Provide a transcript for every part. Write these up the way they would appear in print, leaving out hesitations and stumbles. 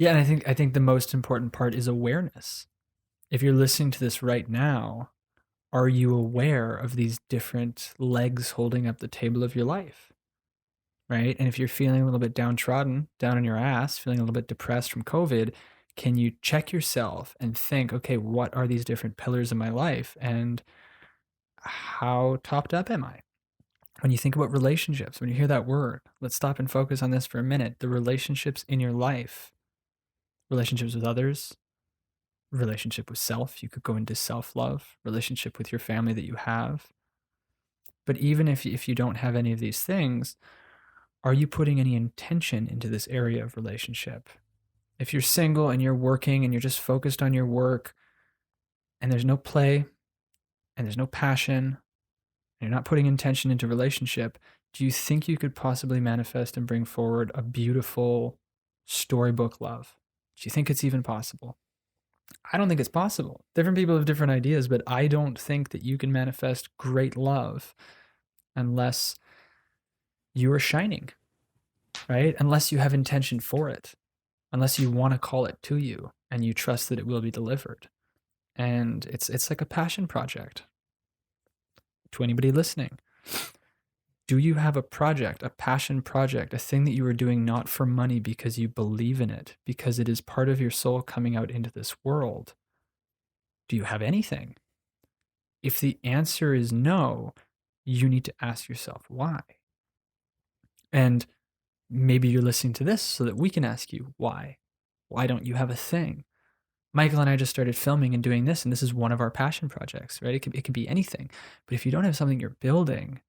Yeah, and I think the most important part is awareness. If you're listening to this right now, are you aware of these different legs holding up the table of your life? Right? And if you're feeling a little bit downtrodden, down on your ass, feeling a little bit depressed from COVID, can you check yourself and think, okay, what are these different pillars in my life? And how topped up am I? When you think about relationships, when you hear that word, let's stop and focus on this for a minute. The relationships in your life, relationships with others, relationship with self, you could go into self love, relationship with your family that you have. But even if you don't have any of these things, are you putting any intention into this area of relationship? If you're single and you're working and you're just focused on your work and there's no play and there's no passion and you're not putting intention into relationship, do you think you could possibly manifest and bring forward a beautiful storybook love? Do you think it's even possible? I don't think it's possible. Different people have different ideas, but I don't think that you can manifest great love unless you are shining, right? Unless you have intention for it, unless you want to call it to you and you trust that it will be delivered. And it's like a passion project. To anybody listening, do you have a project, a passion project, a thing that you are doing not for money because you believe in it, because it is part of your soul coming out into this world? Do you have anything? If the answer is no, you need to ask yourself why. And maybe you're listening to this so that we can ask you why. Why don't you have a thing? Michael and I just started filming and doing this, and this is one of our passion projects, right? It could be anything. But if you don't have something you're building,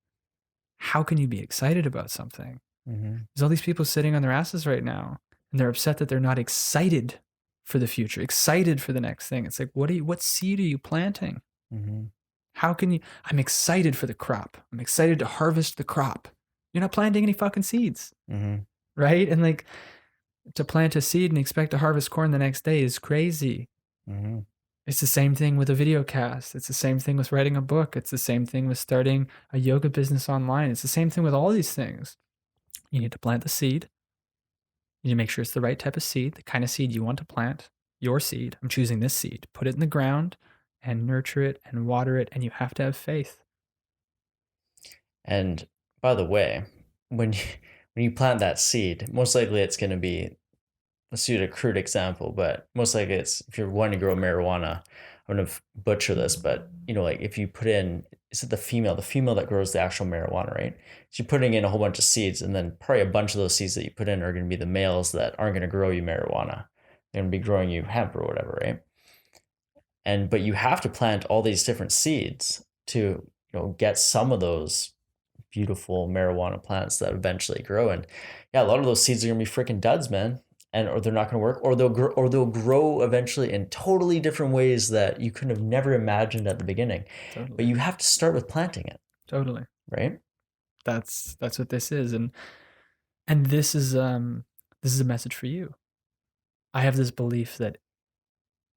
how can you be excited about something? Mm-hmm. There's all these people sitting on their asses right now, and they're upset that they're not excited for the future, excited for the next thing. It's like, what seed are you planting? Mm-hmm. How can you? I'm excited for the crop. I'm excited to harvest the crop. You're not planting any fucking seeds, Mm-hmm. right? And like to plant a seed and expect to harvest corn the next day is crazy. Mm-hmm. It's the same thing with a video cast. It's the same thing with writing a book. It's the same thing with starting a yoga business online. It's the same thing with all these things. You need to plant the seed. You need to make sure it's the right type of seed, the kind of seed you want to plant, your seed. I'm choosing this seed. Put it in the ground and nurture it and water it. And you have to have faith. And by the way, when you, when you plant that seed, most likely it's going to be, let's use a crude example, but most likely it's if you're wanting to grow marijuana. I'm gonna butcher this, but like if you put in, is it the female that grows the actual marijuana, right? So you're putting in a whole bunch of seeds, and then probably a bunch of those seeds that you put in are going to be the males that aren't going to grow you marijuana. They're going to be growing you hemp or whatever, right? But you have to plant all these different seeds to get some of those beautiful marijuana plants that eventually grow. And yeah, a lot of those seeds are gonna be freaking duds, man. And or they're not gonna work, or they'll grow eventually in totally different ways that you could have never imagined at the beginning. But Totally. you have to start with planting it, Totally. right? That's what this is. And this is a message for you. I have this belief that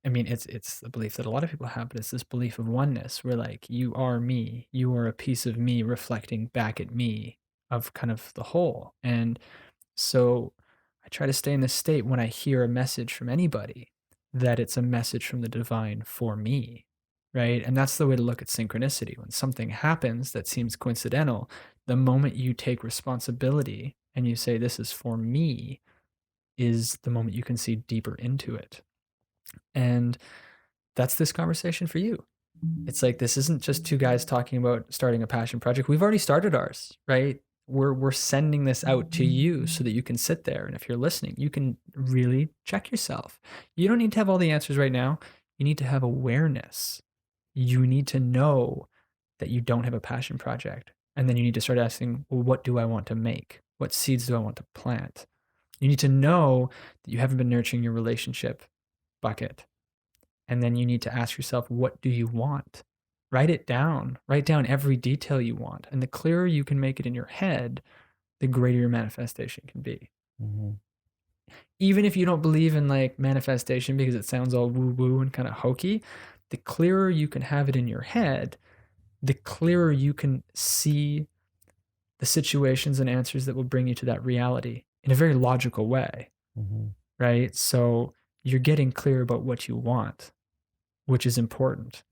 it's the belief that a lot of people have, but it's this belief of oneness where like you are me, you are a piece of me reflecting back at me of kind of the whole. And so I try to stay in this state when I hear a message from anybody that it's a message from the divine for me, right? And that's the way to look at synchronicity. When something happens that seems coincidental, the moment you take responsibility and you say, this is for me, is the moment you can see deeper into it. And that's this conversation for you. It's like this isn't just two guys talking about starting a passion project. We've already started ours, right? We're sending this out to you so that you can sit there, and if you're listening, you can really check yourself. You don't need to have all the answers right now. You need to have awareness. You need to know that you don't have a passion project. And then you need to start asking, well, what do I want to make? What seeds do I want to plant? You need to know that you haven't been nurturing your relationship bucket. And then you need to ask yourself, what do you want? Write it down. Write down every detail you want. And the clearer you can make it in your head, the greater your manifestation can be. Mm-hmm. Even if you don't believe in like manifestation because it sounds all woo woo and kind of hokey, the clearer you can have it in your head, the clearer you can see the situations and answers that will bring you to that reality in a very logical way. Mm-hmm. right? So you're getting clear about what you want, which is important.